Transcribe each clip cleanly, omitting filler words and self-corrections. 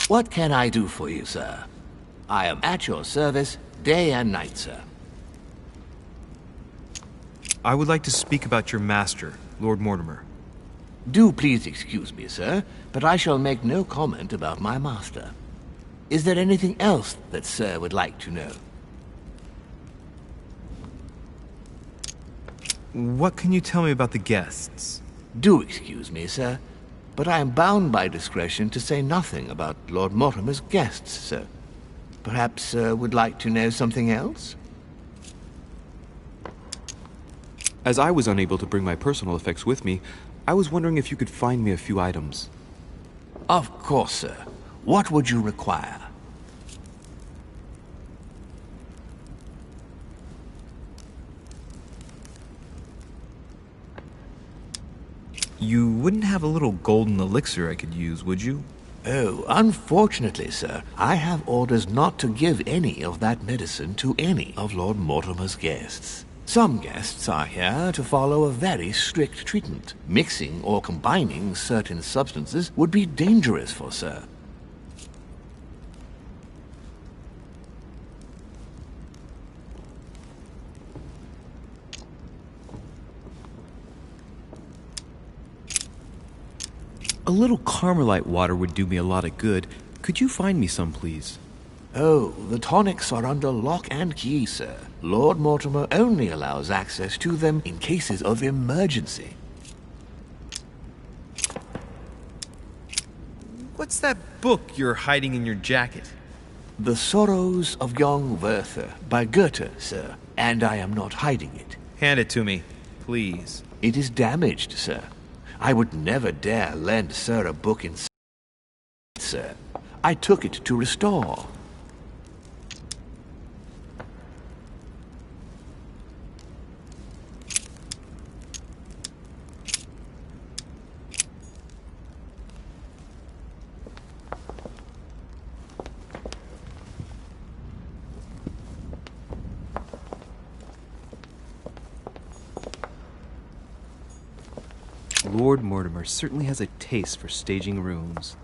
What can I do for you, sir? I am at your service day and night, sir. I would like to speak about your master, Lord Mortimer. Do please excuse me, sir, but I shall make no comment about my master. Is there anything else that sir would like to know? What can you tell me about the guests? Do excuse me, sir, but I am bound by discretion to say nothing about Lord Mortimer's guests, sir. Perhaps sir would like to know something else? As I was unable to bring my personal effects with me, I was wondering if you could find me a few items. Of course, sir. What would you require? You wouldn't have a little golden elixir I could use, would you? Oh, unfortunately, sir, I have orders not to give any of that medicine to any of Lord Mortimer's guests. Some guests are here to follow a very strict treatment. Mixing or combining certain substances would be dangerous for sir. A little Carmelite water would do me a lot of good. Could you find me some, please? Oh, the tonics are under lock and key, sir. Lord Mortimer only allows access to them in cases of emergency. What's that book you're hiding in your jacket? The Sorrows of Young Werther by Goethe, sir, and I am not hiding it. Hand it to me, please. It is damaged, sir. I would never dare lend sir a book in sir. I took it to restore. Lord Mortimer certainly has a taste for staging rooms.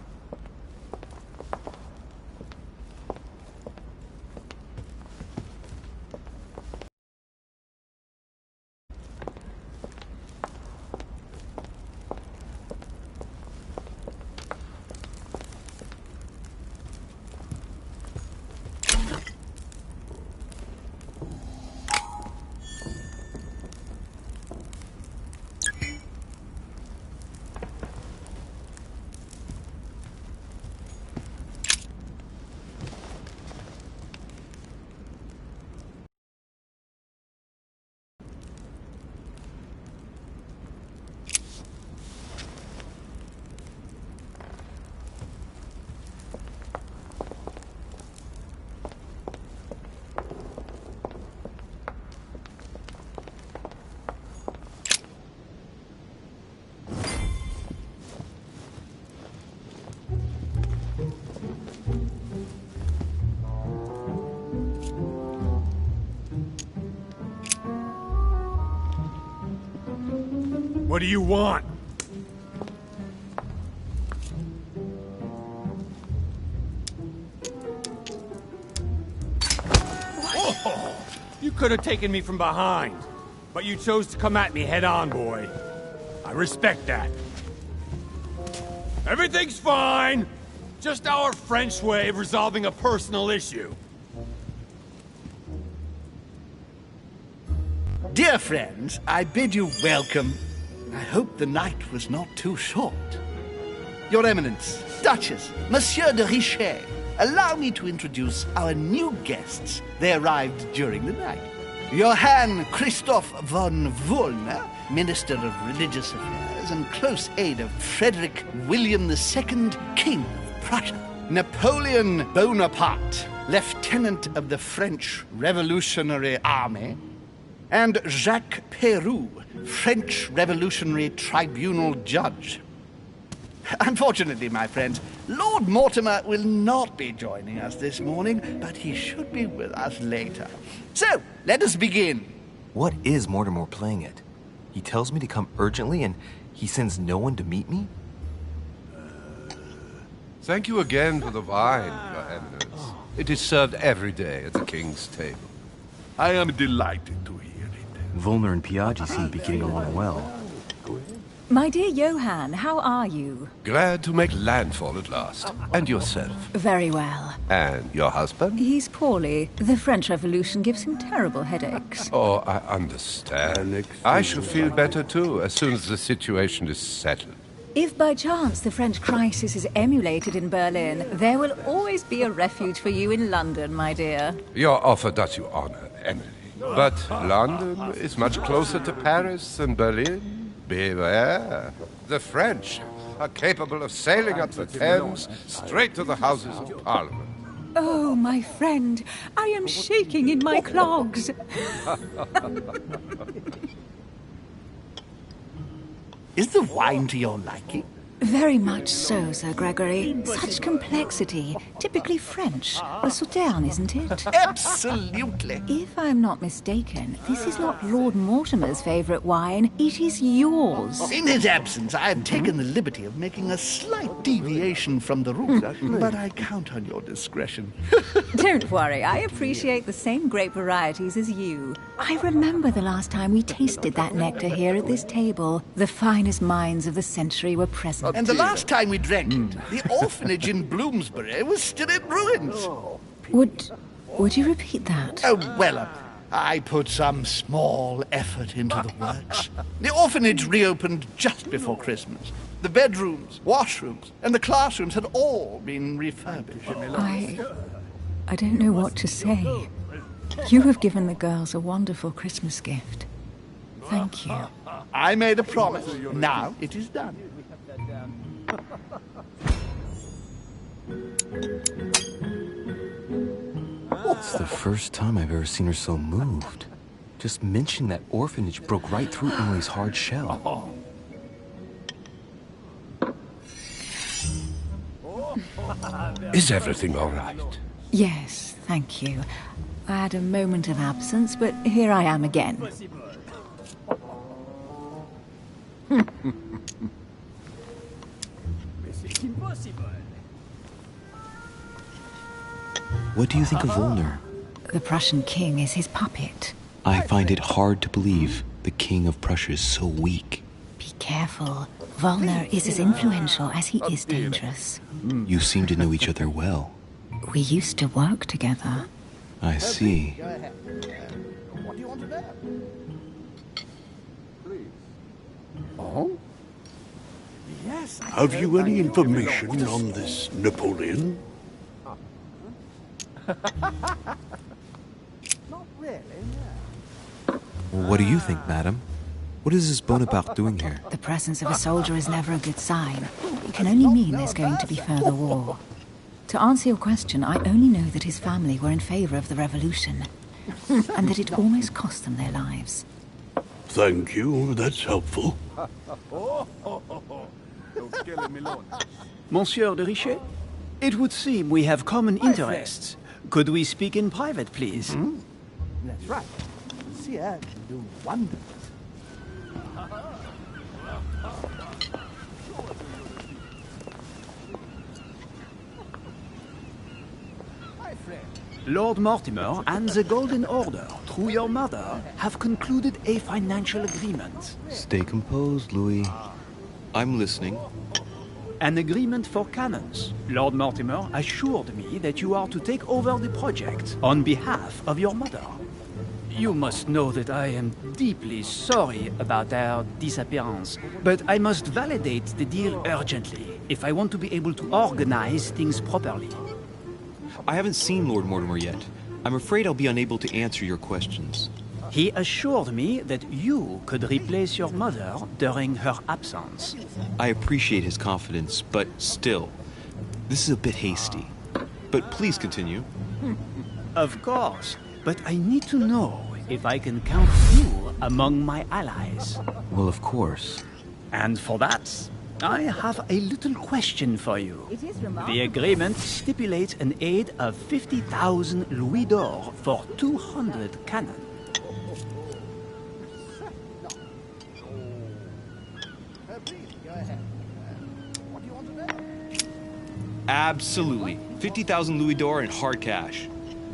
What do you want? Oh, you could have taken me from behind, but you chose to come at me head-on, boy. I respect that. Everything's fine. Just our French way of resolving a personal issue. Dear friends, I bid you welcome. I hope the night was not too short. Your Eminence, Duchess, Monsieur de Richet, allow me to introduce our new guests. They arrived during the night. Johann Christoph von Wollner, Minister of Religious Affairs and close aide of Frederick William II, King of Prussia. Napoleon Bonaparte, Lieutenant of the French Revolutionary Army. And Jacques Peroux, French Revolutionary Tribunal Judge. Unfortunately, my friends, Lord Mortimer will not be joining us this morning, but he should be with us later. So, let us begin. What is Mortimer playing at? He tells me to come urgently and he sends no one to meet me? Thank you again for the wine, Your Eminence. It is served every day at the king's table. I am delighted to hear it. Volner and Piaggi seem to be getting along well. My dear Johann, how are you? Glad to make landfall at last. And yourself? Very well. And your husband? He's poorly. The French Revolution gives him terrible headaches. Oh, I understand. I shall feel better too, as soon as the situation is settled. If by chance the French crisis is emulated in Berlin, there will always be a refuge for you in London, my dear. Your offer does you honor, Emily. But London is much closer to Paris than Berlin. Beware. The French are capable of sailing up the Thames straight to the Houses of Parliament. Oh, my friend, I am shaking in my clogs. Is the wine to your liking? Very much so, Sir Gregory. Such complexity. Typically French. A Sauterne, isn't it? Absolutely. If I'm not mistaken, this is not Lord Mortimer's favourite wine. It is yours. In his absence, I have taken the liberty of making a slight deviation from the rule, but I count on your discretion. Don't worry, I appreciate the same grape varieties as you. I remember the last time we tasted that nectar here at this table. The finest minds of the century were present. And the last time we drank it, the orphanage in Bloomsbury was still in ruins. Would you repeat that? Oh, well, I put some small effort into the works. The orphanage reopened just before Christmas. The bedrooms, washrooms, and the classrooms had all been refurbished. I don't know what to say. You have given the girls a wonderful Christmas gift. Thank you. I made a promise. Now it is done. It's the first time I've ever seen her so moved. Just mentioning that orphanage broke right through Emily's hard shell. Is everything all right? Yes, thank you. I had a moment of absence, but here I am again. What do you think of Volner? The Prussian king is his puppet. I find it hard to believe the king of Prussia is so weak. Be careful. Volner is as influential as he is dangerous. You seem to know each other well. We used to work together. I see. What do you want to know? Oh? Yes. Have you any information on this Napoleon? Not really, What do you think, madam? What is this Bonaparte doing here? The presence of a soldier is never a good sign. It can only mean there's going to be further war. To answer your question, I only know that his family were in favor of the revolution, and that it almost cost them their lives. Thank you, that's helpful. Monsieur de Richet, it would seem we have common interests. Could we speak in private, please? That's right. Monsieur can do wonders. Lord Mortimer and the Golden Order, through your mother, have concluded a financial agreement. Stay composed, Louis. I'm listening. An agreement for cannons. Lord Mortimer assured me that you are to take over the project on behalf of your mother. You must know that I am deeply sorry about their disappearance, but I must validate the deal urgently if I want to be able to organize things properly. I haven't seen Lord Mortimer yet. I'm afraid I'll be unable to answer your questions. He assured me that you could replace your mother during her absence. I appreciate his confidence, but still, this is a bit hasty. But please continue. Of course, but I need to know if I can count you among my allies. Well, of course. And for that, I have a little question for you. The agreement stipulates an aid of 50,000 louis d'or for 200 cannon. Absolutely. 50,000 louis d'or in hard cash.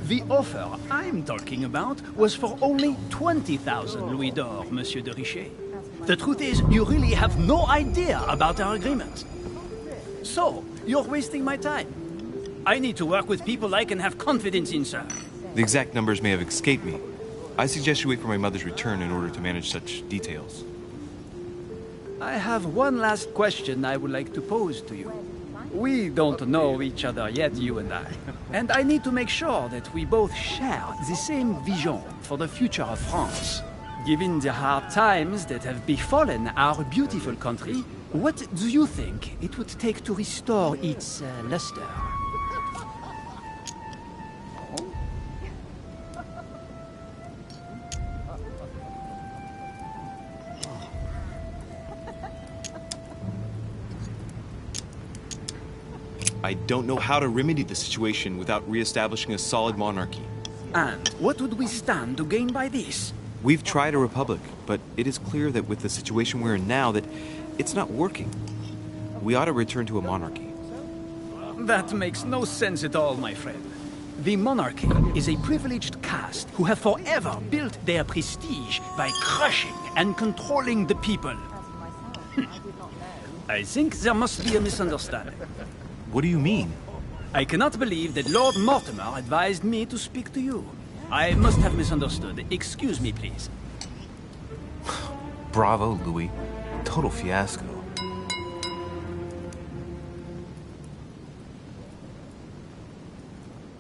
The offer I'm talking about was for only 20,000 louis d'or, Monsieur de Richet. The truth is, you really have no idea about our agreement. So, you're wasting my time. I need to work with people I can have confidence in, sir. The exact numbers may have escaped me. I suggest you wait for my mother's return in order to manage such details. I have one last question I would like to pose to you. We don't know each other yet, you and I. And I need to make sure that we both share the same vision for the future of France. Given the hard times that have befallen our beautiful country, what do you think it would take to restore its luster? I don't know how to remedy the situation without re-establishing a solid monarchy. And what would we stand to gain by this? We've tried a republic, but it is clear that with the situation we're in now that it's not working. We ought to return to a monarchy. That makes no sense at all, my friend. The monarchy is a privileged caste who have forever built their prestige by crushing and controlling the people. I think there must be a misunderstanding. What do you mean? I cannot believe that Lord Mortimer advised me to speak to you. I must have misunderstood. Excuse me, please. Bravo, Louis. Total fiasco.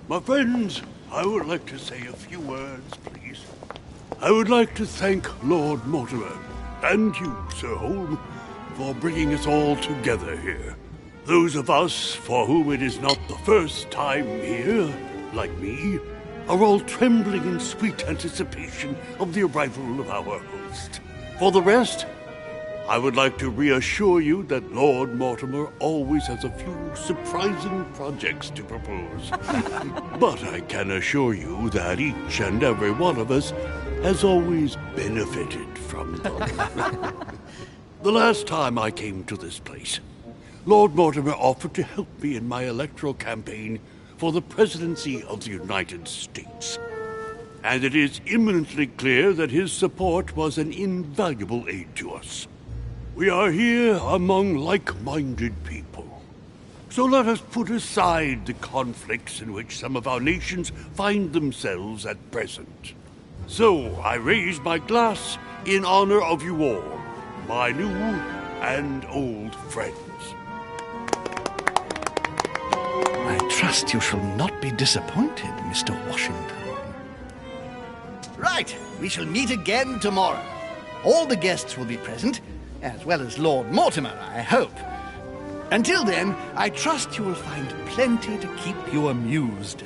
My friends, I would like to say a few words, please. I would like to thank Lord Mortimer, and you, Sir Holm, for bringing us all together here. Those of us for whom it is not the first time here, like me, are all trembling in sweet anticipation of the arrival of our host. For the rest, I would like to reassure you that Lord Mortimer always has a few surprising projects to propose. But I can assure you that each and every one of us has always benefited from them. The last time I came to this place, Lord Mortimer offered to help me in my electoral campaign for the presidency of the United States. And it is eminently clear that his support was an invaluable aid to us. We are here among like-minded people. So let us put aside the conflicts in which some of our nations find themselves at present. So I raise my glass in honor of you all, my new and old friends. I trust you shall not be disappointed, Mr. Washington. Right, we shall meet again tomorrow. All the guests will be present, as well as Lord Mortimer, I hope. Until then, I trust you will find plenty to keep you amused.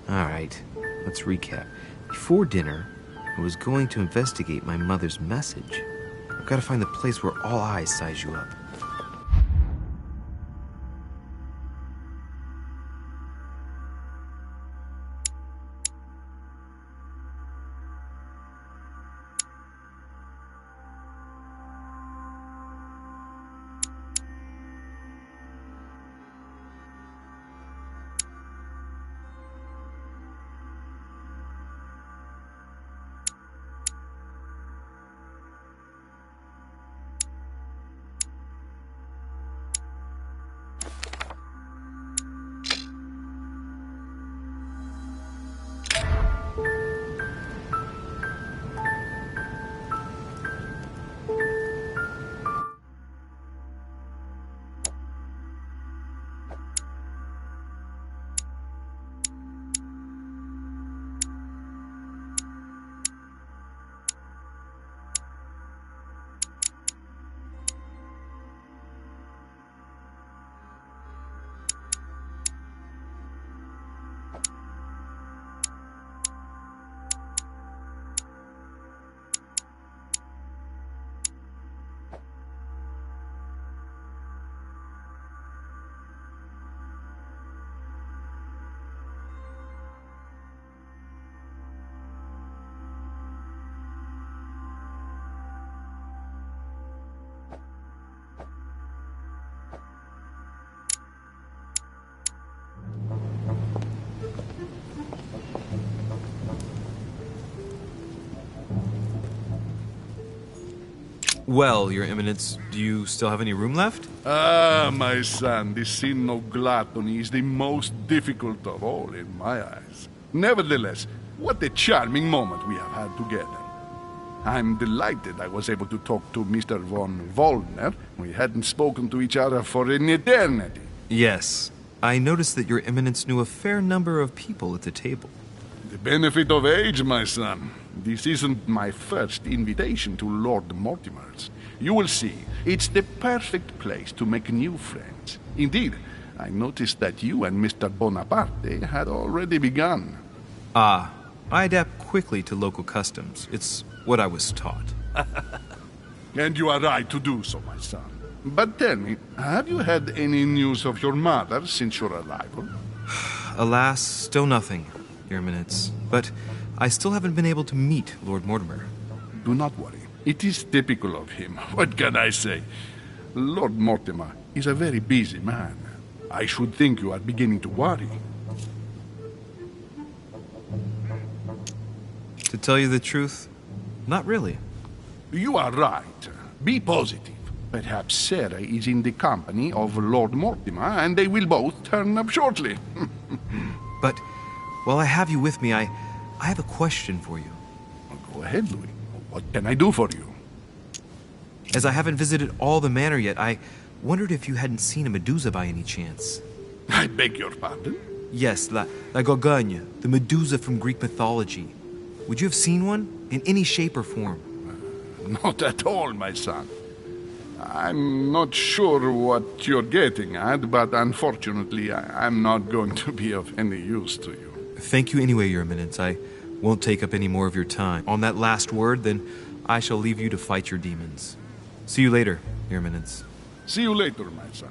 Alright, let's recap. Before dinner, I was going to investigate my mother's message. I've got to find the place where all eyes size you up. Well, Your Eminence, do you still have any room left? Ah, my son, the sin of gluttony is the most difficult of all in my eyes. Nevertheless, what a charming moment we have had together. I'm delighted I was able to talk to Mr. von Wollner. We hadn't spoken to each other for an eternity. Yes. I noticed that Your Eminence knew a fair number of people at the table. The benefit of age, my son. This isn't my first invitation to Lord Mortimer's. You will see, it's the perfect place to make new friends. Indeed, I noticed that you and Mr. Bonaparte had already begun. Ah, I adapt quickly to local customs. It's what I was taught. And you are right to do so, my son. But tell me, have you had any news of your mother since your arrival? Alas, still nothing, Your Eminence. But I still haven't been able to meet Lord Mortimer. Do not worry. It is typical of him. What can I say? Lord Mortimer is a very busy man. I should think you are beginning to worry. To tell you the truth, not really. You are right. Be positive. Perhaps Sarah is in the company of Lord Mortimer, and they will both turn up shortly. But while I have you with me, I have a question for you. Go ahead, Louis. What can I do for you? As I haven't visited all the manor yet, I wondered if you hadn't seen a Medusa by any chance. I beg your pardon? Yes, La Gorgogne, the Medusa from Greek mythology. Would you have seen one? In any shape or form? Not at all, my son. I'm not sure what you're getting at, but unfortunately, I'm not going to be of any use to you. Thank you anyway, Your Eminence. I won't take up any more of your time. On that last word, then I shall leave you to fight your demons. See you later, Your Eminence. See you later, my son.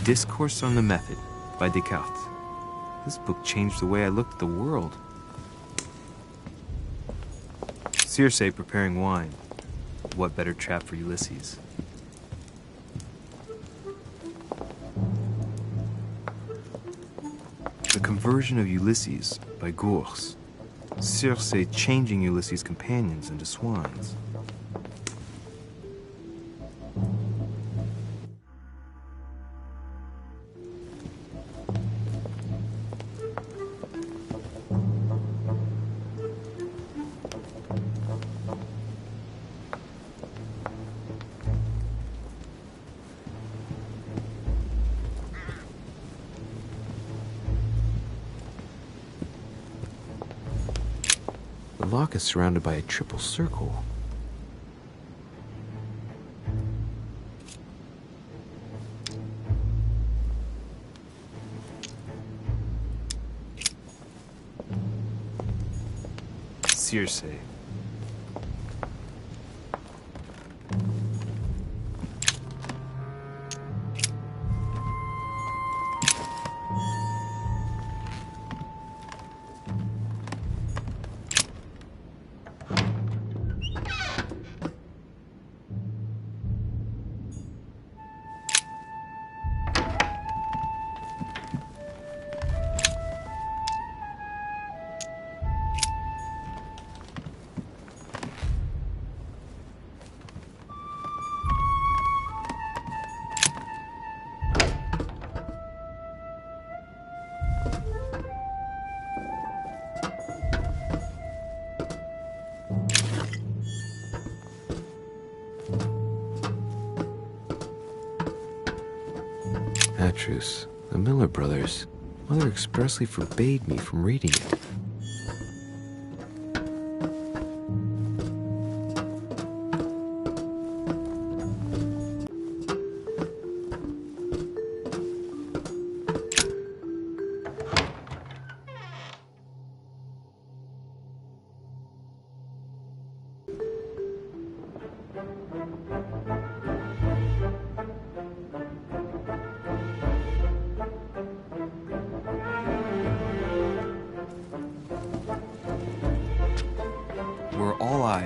Discourse on the Method by Descartes. This book changed the way I looked at the world. Circe preparing wine. What better trap for Ulysses? The Conversion of Ulysses by Gurs. Circe changing Ulysses' companions into swines. The lock is surrounded by a triple circle. Circe. Atrus, the Miller Brothers. Mother expressly forbade me from reading it.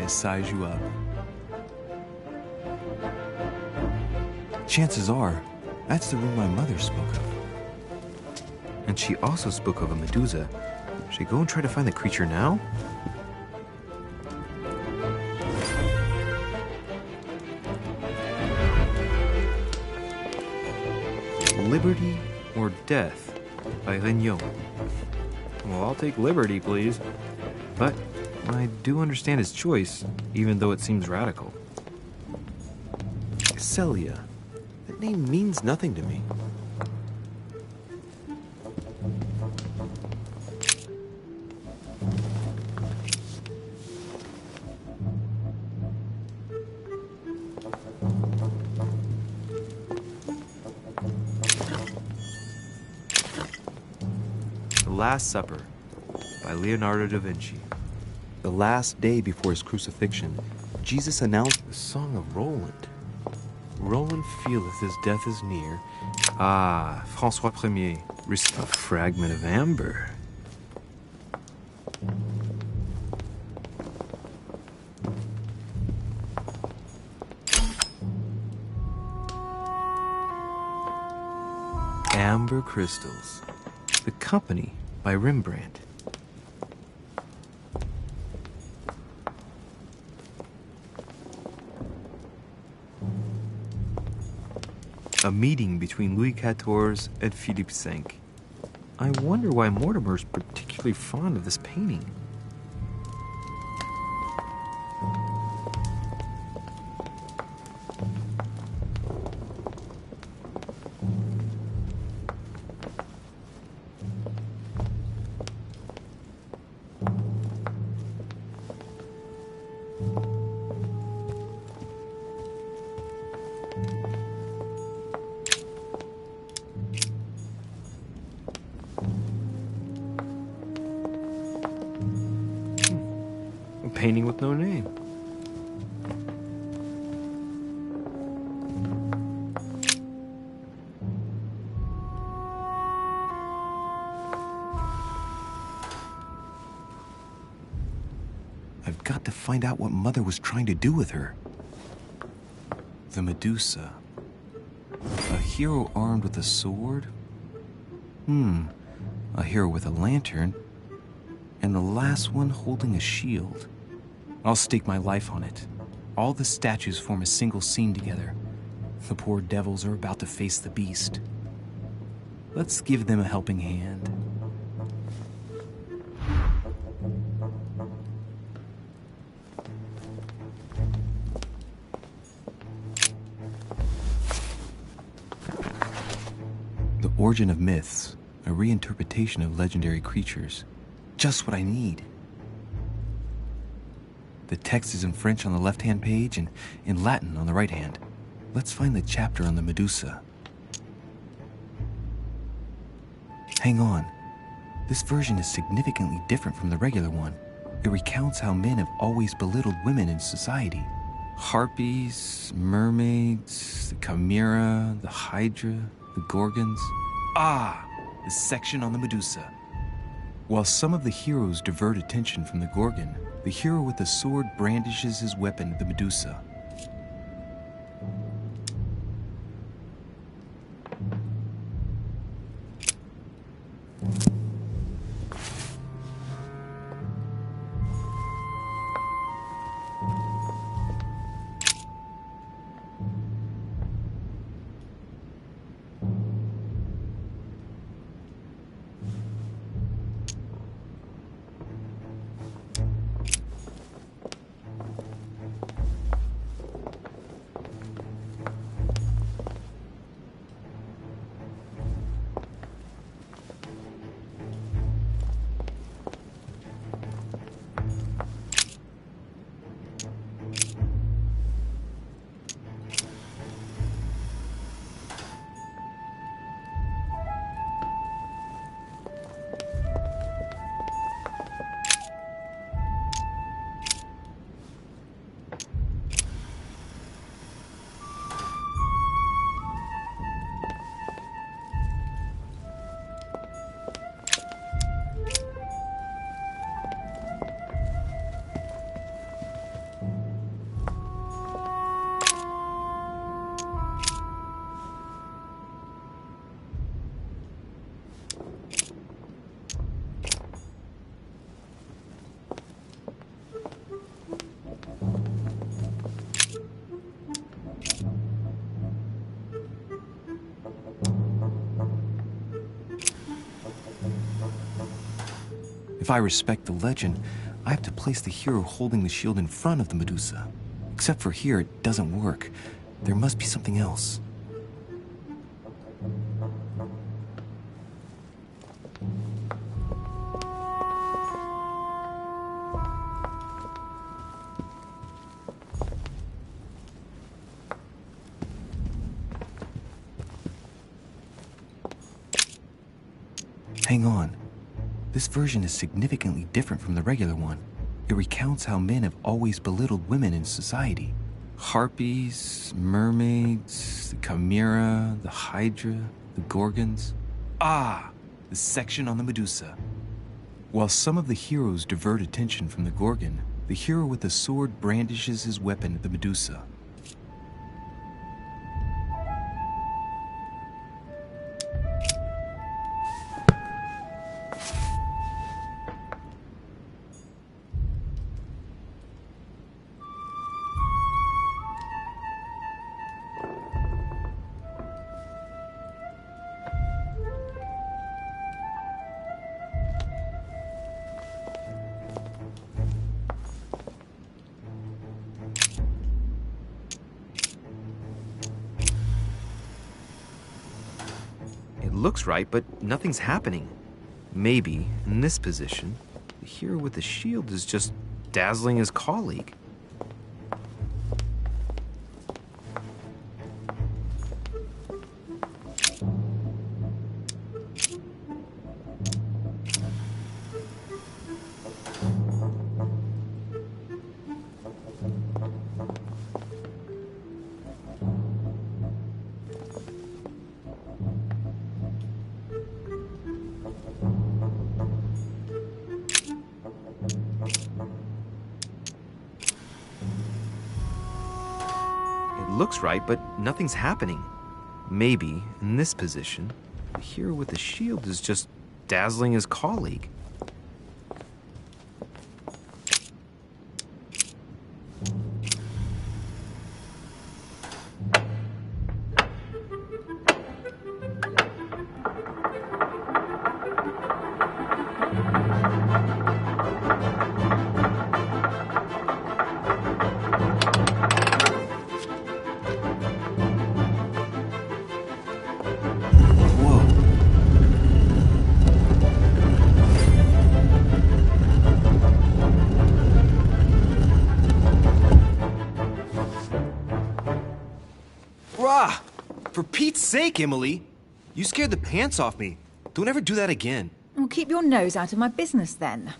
I size you up. Chances are, that's the room my mother spoke of. And she also spoke of a Medusa. Should I go and try to find the creature now? Liberty or Death by Regnault. Well, I'll take liberty, please. But I do understand his choice, even though it seems radical. Celia. That name means nothing to me. The Last Supper by Leonardo da Vinci. The last day before his crucifixion, Jesus announced the Song of Roland. Roland feeleth his death is near. Ah, François Ier. A fragment of amber. Amber Crystals. The Company by Rembrandt. A meeting between Louis XIV and Philippe V. I wonder why Mortimer's particularly fond of this painting. A painting with no name. I've got to find out what Mother was trying to do with her. The Medusa. A hero armed with a sword? A hero with a lantern. And the last one holding a shield. I'll stake my life on it. All the statues form a single scene together. The poor devils are about to face the beast. Let's give them a helping hand. The Origin of Myths, a reinterpretation of legendary creatures. Just what I need. The text is in French on the left-hand page and in Latin on the right hand. Let's find the chapter on the Medusa. Hang on. This version is significantly different from the regular one. It recounts how men have always belittled women in society. Harpies, mermaids, the chimera, the hydra, the gorgons. The section on the Medusa. While some of the heroes divert attention from the Gorgon, the hero with the sword brandishes his weapon, the Medusa. If I respect the legend, I have to place the hero holding the shield in front of the Medusa. Except for here, it doesn't work. There must be something else. Hang on. This version is significantly different from the regular one. It recounts how men have always belittled women in society. Harpies, mermaids, the Chimera, the Hydra, the Gorgons. Ah, the section on the Medusa. While some of the heroes divert attention from the Gorgon, the hero with the sword brandishes his weapon at the Medusa. Looks right, but nothing's happening. Maybe, in this position, the hero with the shield is just dazzling his colleague. Looks right, but nothing's happening. Maybe, in this position, the hero with the shield is just dazzling his colleague. For Pete's sake, Emily! You scared the pants off me. Don't ever do that again. Well, keep your nose out of my business, then.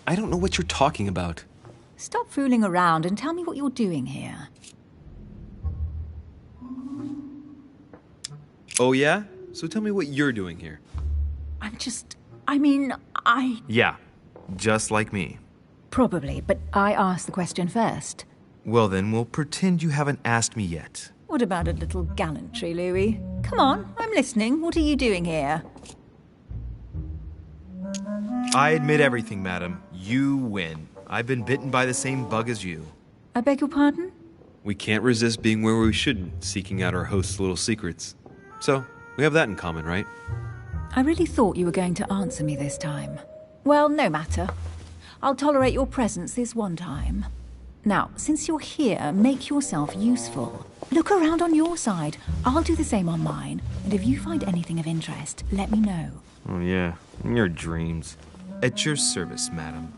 I don't know what you're talking about. Stop fooling around and tell me what you're doing here. Oh, yeah? So tell me what you're doing here. Yeah, just like me. Probably, but I asked the question first. Well, then, we'll pretend you haven't asked me yet. What about a little gallantry, Louis? Come on, I'm listening. What are you doing here? I admit everything, madam. You win. I've been bitten by the same bug as you. I beg your pardon? We can't resist being where we shouldn't, seeking out our host's little secrets. So, we have that in common, right? I really thought you were going to answer me this time. Well, no matter. I'll tolerate your presence this one time. Now, since you're here, make yourself useful. Look around on your side. I'll do the same on mine. And if you find anything of interest, let me know. Oh, yeah. In your dreams. At your service, madam.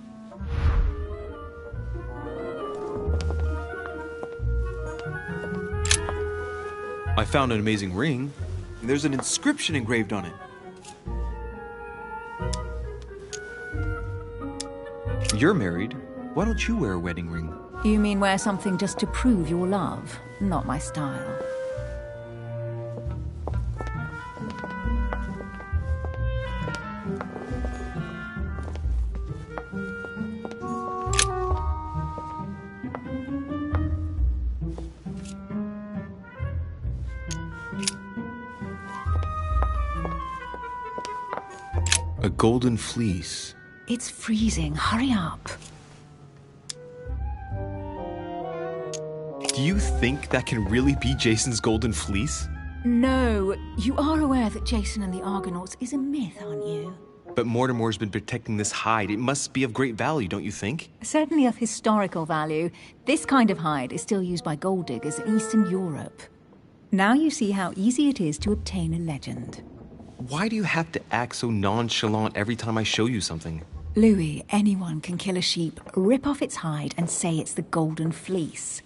I found an amazing ring. There's an inscription engraved on it. You're married. Why don't you wear a wedding ring? You mean wear something just to prove your love? Not my style. A golden fleece. It's freezing. Hurry up. Do you think that can really be Jason's golden fleece? No. You are aware that Jason and the Argonauts is a myth, aren't you? But Mortimer's been protecting this hide. It must be of great value, don't you think? Certainly of historical value. This kind of hide is still used by gold diggers in Eastern Europe. Now you see how easy it is to obtain a legend. Why do you have to act so nonchalant every time I show you something? Louis, anyone can kill a sheep, rip off its hide, and say it's the Golden Fleece.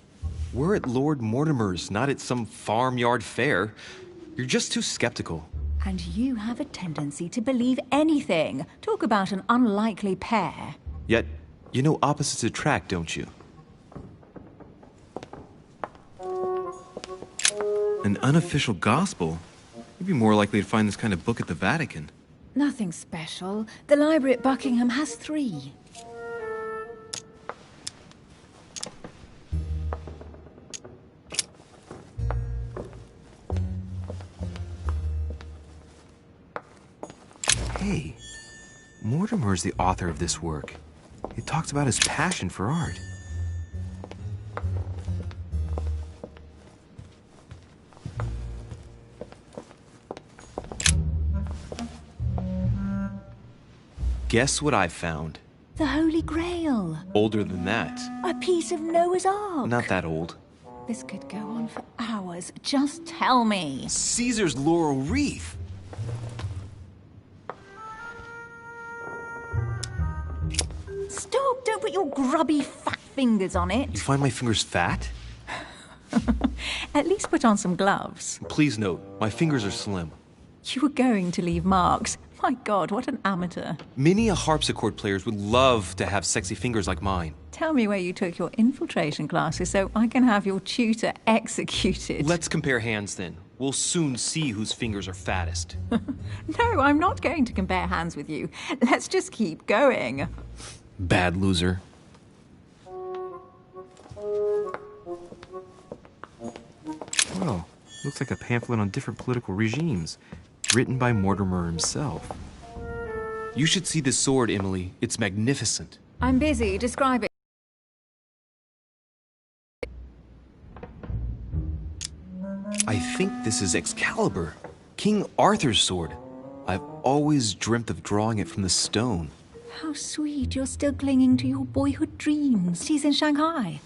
We're at Lord Mortimer's, not at some farmyard fair. You're just too skeptical. And you have a tendency to believe anything. Talk about an unlikely pair. Yet, you know opposites attract, don't you? An unofficial gospel? You'd be more likely to find this kind of book at the Vatican. Nothing special. The library at Buckingham has 3. Hey, Mortimer's the author of this work. It talks about his passion for art. Guess what I found? The Holy Grail. Older than that. A piece of Noah's Ark. Not that old. This could go on for hours. Just tell me. Caesar's laurel wreath. Stop! Don't put your grubby fat fingers on it. You find my fingers fat? At least put on some gloves. Please note, my fingers are slim. You were going to leave marks. My God, what an amateur. Many a harpsichord players would love to have sexy fingers like mine. Tell me where you took your infiltration classes so I can have your tutor executed. Let's compare hands then. We'll soon see whose fingers are fattest. No, I'm not going to compare hands with you. Let's just keep going. Bad loser. Well, looks like a pamphlet on different political regimes, written by Mortimer himself. You should see this sword, Emily. It's magnificent. I'm busy. Describe it. I think this is Excalibur, King Arthur's sword. I've always dreamt of drawing it from the stone. How sweet. You're still clinging to your boyhood dreams. He's in Shanghai.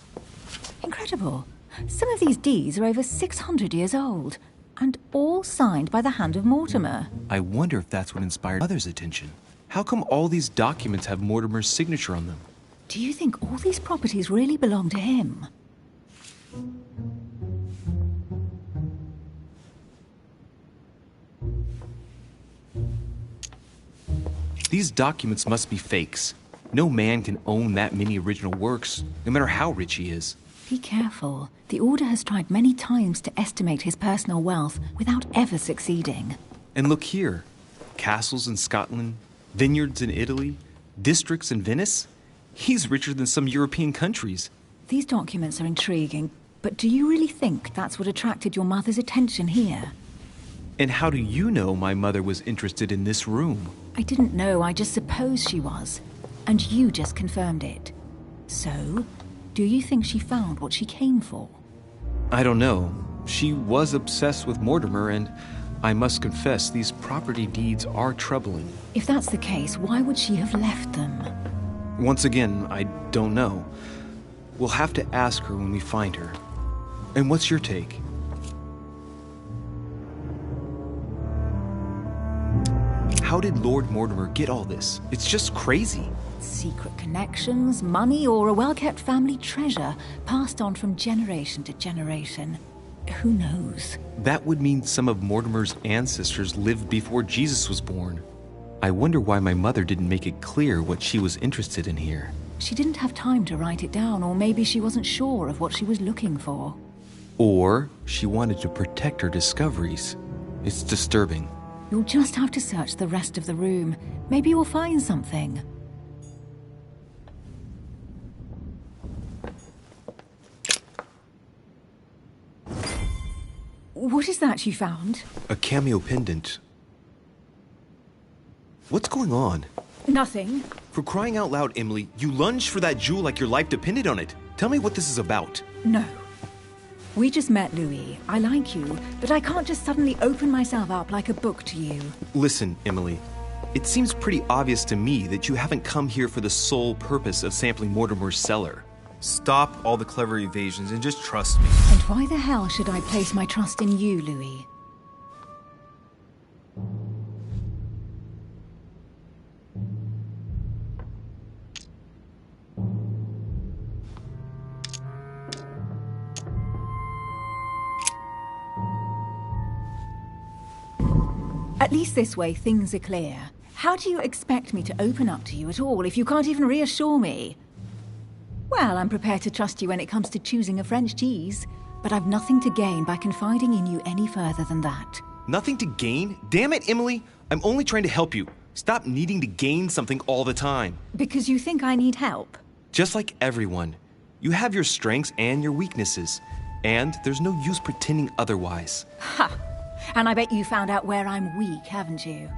Incredible. Some of these deeds are over 600 years old, and all signed by the hand of Mortimer. I wonder if that's what inspired others' attention. How come all these documents have Mortimer's signature on them? Do you think all these properties really belong to him? These documents must be fakes. No man can own that many original works, no matter how rich he is. Be careful. The Order has tried many times to estimate his personal wealth without ever succeeding. And look here. Castles in Scotland, vineyards in Italy, districts in Venice. He's richer than some European countries. These documents are intriguing, but do you really think that's what attracted your mother's attention here? And how do you know my mother was interested in this room? I didn't know, I just supposed she was. And you just confirmed it. So, do you think she found what she came for? I don't know. She was obsessed with Mortimer, and I must confess these property deeds are troubling. If that's the case, why would she have left them? Once again, I don't know. We'll have to ask her when we find her. And what's your take? How did Lord Mortimer get all this? It's just crazy. Secret connections, money, or a well-kept family treasure passed on from generation to generation. Who knows? That would mean some of Mortimer's ancestors lived before Jesus was born. I wonder why my mother didn't make it clear what she was interested in here. She didn't have time to write it down, or maybe she wasn't sure of what she was looking for. Or she wanted to protect her discoveries. It's disturbing. You'll just have to search the rest of the room. Maybe you'll find something. What is that you found? A cameo pendant. What's going on? Nothing. For crying out loud, Emily, you lunged for that jewel like your life depended on it. Tell me what this is about. No. We just met, Louis. I like you, but I can't just suddenly open myself up like a book to you. Listen, Emily. It seems pretty obvious to me that you haven't come here for the sole purpose of sampling Mortimer's cellar. Stop all the clever evasions and just trust me. And why the hell should I place my trust in you, Louis? At least this way, things are clear. How do you expect me to open up to you at all if you can't even reassure me? Well, I'm prepared to trust you when it comes to choosing a French cheese, but I've nothing to gain by confiding in you any further than that. Nothing to gain? Damn it, Emily! I'm only trying to help you. Stop needing to gain something all the time. Because you think I need help? Just like everyone. You have your strengths and your weaknesses. And there's no use pretending otherwise. Ha! And I bet you found out where I'm weak, haven't you?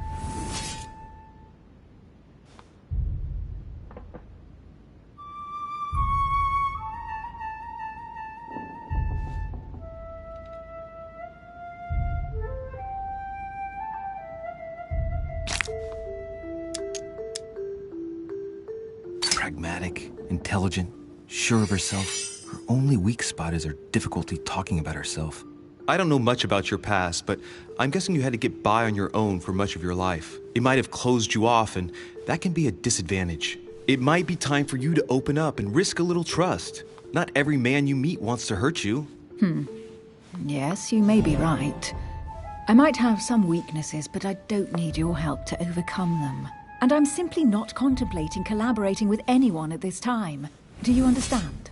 Pragmatic, intelligent, sure of herself. Her only weak spot is her difficulty talking about herself. I don't know much about your past, but I'm guessing you had to get by on your own for much of your life. It might have closed you off, and that can be a disadvantage. It might be time for you to open up and risk a little trust. Not every man you meet wants to hurt you. Yes, you may be right. I might have some weaknesses, but I don't need your help to overcome them. And I'm simply not contemplating collaborating with anyone at this time. Do you understand?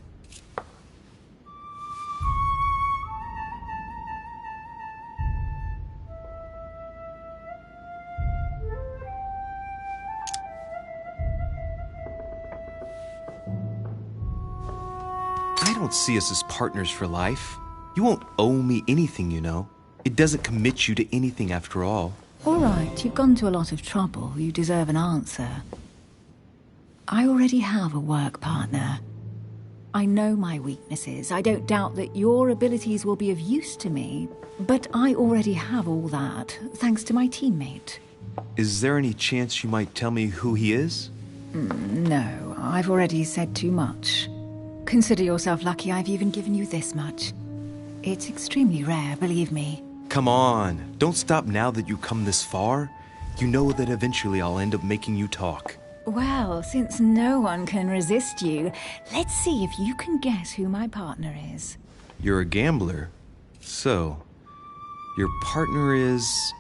I don't see us as partners for life. You won't owe me anything, you know. It doesn't commit you to anything after all. All right, you've gone to a lot of trouble. You deserve an answer. I already have a work partner. I know my weaknesses. I don't doubt that your abilities will be of use to me, but I already have all that, thanks to my teammate. Is there any chance you might tell me who he is? No, I've already said too much. Consider yourself lucky I've even given you this much. It's extremely rare, believe me. Come on, don't stop now that you've come this far. You know that eventually I'll end up making you talk. Well, since no one can resist you, let's see if you can guess who my partner is. You're a gambler. So, your partner is...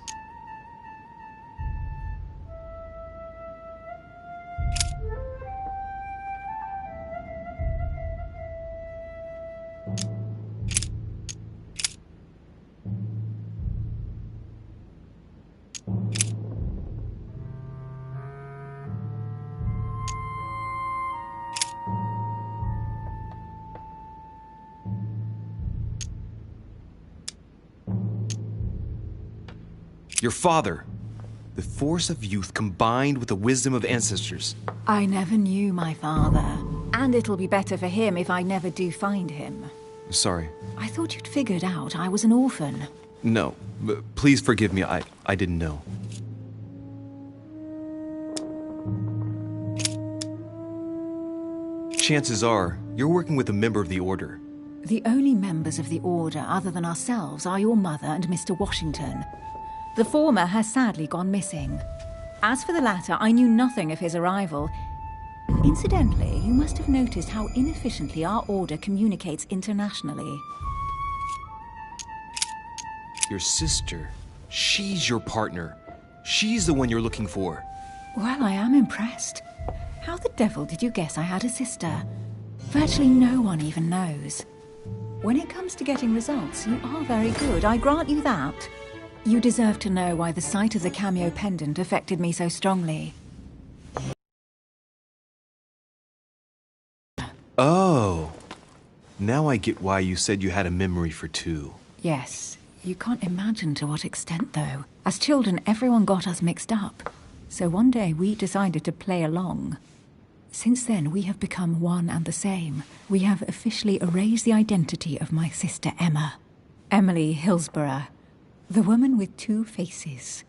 your father. The force of youth combined with the wisdom of ancestors. I never knew my father, and it'll be better for him if I never do find him. Sorry. I thought you'd figured out I was an orphan. No, please forgive me. I didn't know. Chances are, you're working with a member of the Order. The only members of the Order other than ourselves are your mother and Mr. Washington. The former has sadly gone missing. As for the latter, I knew nothing of his arrival. Incidentally, you must have noticed how inefficiently our Order communicates internationally. Your sister. She's your partner. She's the one you're looking for. Well, I am impressed. How the devil did you guess I had a sister? Virtually no one even knows. When it comes to getting results, you are very good, I grant you that. You deserve to know why the sight of the cameo pendant affected me so strongly. Oh. Now I get why you said you had a memory for two. Yes. You can't imagine to what extent, though. As children, everyone got us mixed up. So one day we decided to play along. Since then, we have become one and the same. We have officially erased the identity of my sister Emma. Emily Hillsborough. The woman with two faces.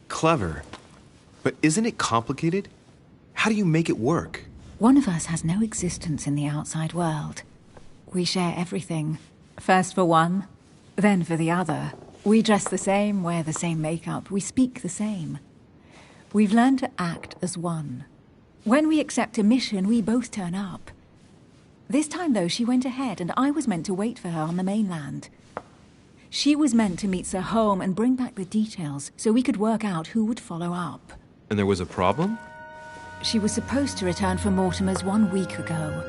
Clever. But isn't it complicated? How do you make it work? One of us has no existence in the outside world. We share everything. First for one, then for the other. We dress the same, wear the same makeup, we speak the same. We've learned to act as one. When we accept a mission, we both turn up. This time, though, she went ahead, and I was meant to wait for her on the mainland. She was meant to meet Sir Holm and bring back the details so we could work out who would follow up. And there was a problem? She was supposed to return from Mortimer's 1 week ago.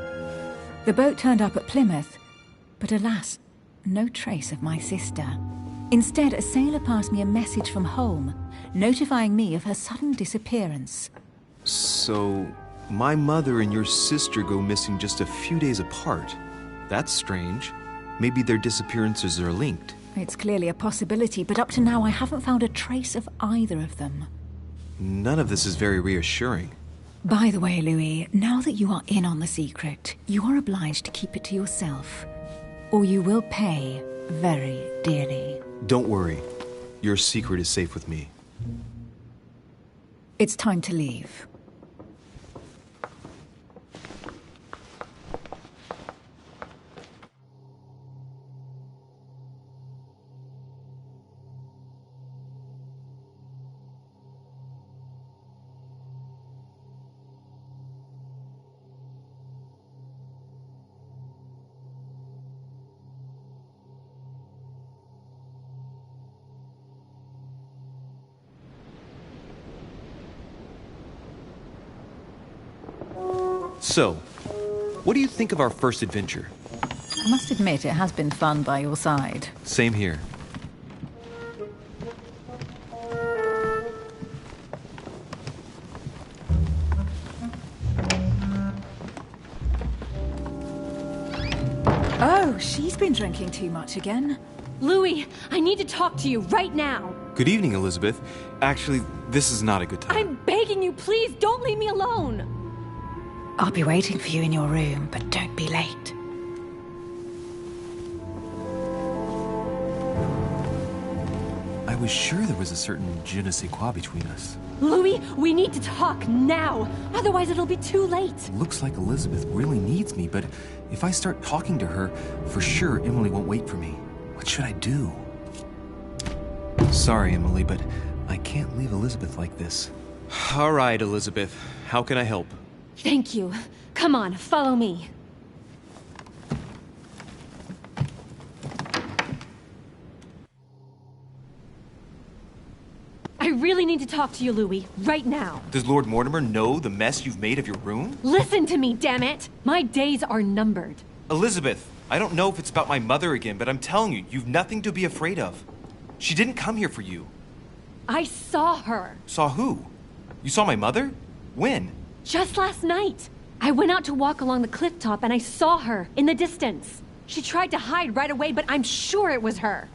The boat turned up at Plymouth, but alas, no trace of my sister. Instead, a sailor passed me a message from Holm, notifying me of her sudden disappearance. So, my mother and your sister go missing just a few days apart. That's strange. Maybe their disappearances are linked. It's clearly a possibility, but up to now I haven't found a trace of either of them. None of this is very reassuring. By the way, Louis, now that you are in on the secret, you are obliged to keep it to yourself, or you will pay very dearly. Don't worry. Your secret is safe with me. It's time to leave. So, what do you think of our first adventure? I must admit, it has been fun by your side. Same here. Oh, she's been drinking too much again. Louis, I need to talk to you right now. Good evening, Elizabeth. Actually, this is not a good time. I'm begging you, please don't leave me alone. I'll be waiting for you in your room, but don't be late. I was sure there was a certain je ne sais quoi between us. Louis, we need to talk now. Otherwise it'll be too late. Looks like Elizabeth really needs me, but if I start talking to her, for sure Emily won't wait for me. What should I do? Sorry, Emily, but I can't leave Elizabeth like this. All right, Elizabeth. How can I help? Thank you. Come on, follow me. I really need to talk to you, Louis, right now. Does Lord Mortimer know the mess you've made of your room? Listen to me, damn it! My days are numbered. Elizabeth, I don't know if it's about my mother again, but I'm telling you, you've nothing to be afraid of. She didn't come here for you. I saw her. Saw who? You saw my mother? When? Just last night. I went out to walk along the cliff top and I saw her in the distance. She tried to hide right away, but I'm sure it was her.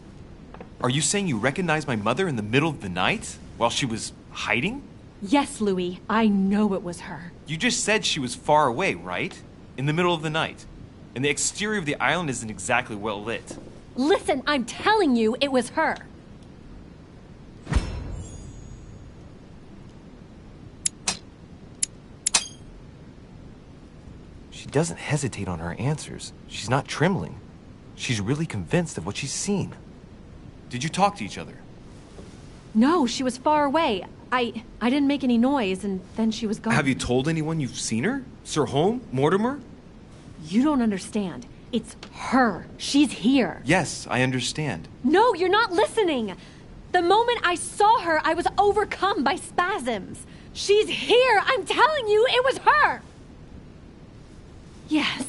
Are you saying you recognized my mother in the middle of the night while she was hiding? Yes, Louis. I know it was her. You just said she was far away, right? In the middle of the night. And the exterior of the island isn't exactly well lit. Listen, I'm telling you it was her. She doesn't hesitate on her answers. She's not trembling. She's really convinced of what she's seen. Did you talk to each other? No, she was far away. I didn't make any noise, and then she was gone. Have you told anyone you've seen her? Sir Holm? Mortimer? You don't understand. It's her. She's here. Yes, I understand. No, you're not listening. The moment I saw her, I was overcome by spasms. She's here. I'm telling you, it was her. Yes,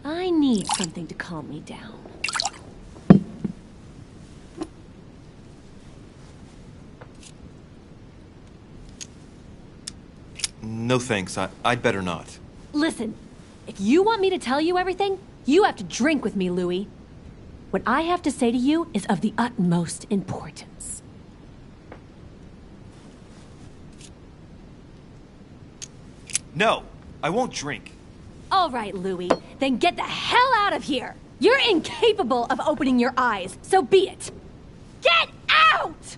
I need something to calm me down. No thanks, I'd better not. Listen, if you want me to tell you everything, you have to drink with me, Louis. What I have to say to you is of the utmost importance. No, I won't drink. All right, Louis, then get the hell out of here! You're incapable of opening your eyes, so be it! Get out!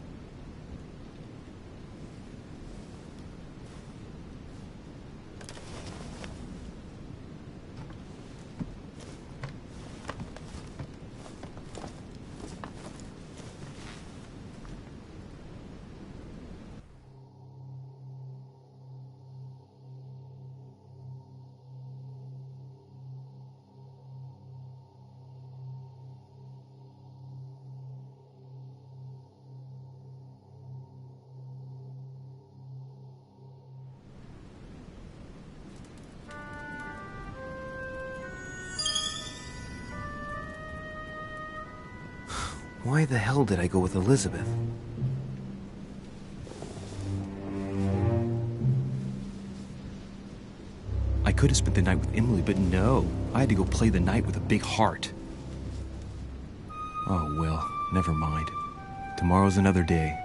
Why the hell did I go with Elizabeth? I could have spent the night with Emily, but no. I had to go play the night with a big heart. Oh, well, never mind. Tomorrow's another day.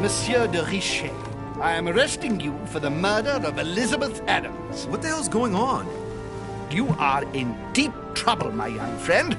Monsieur de Richet, I am arresting you for the murder of Elizabeth Adams. What the hell's going on? You are in deep trouble, my young friend.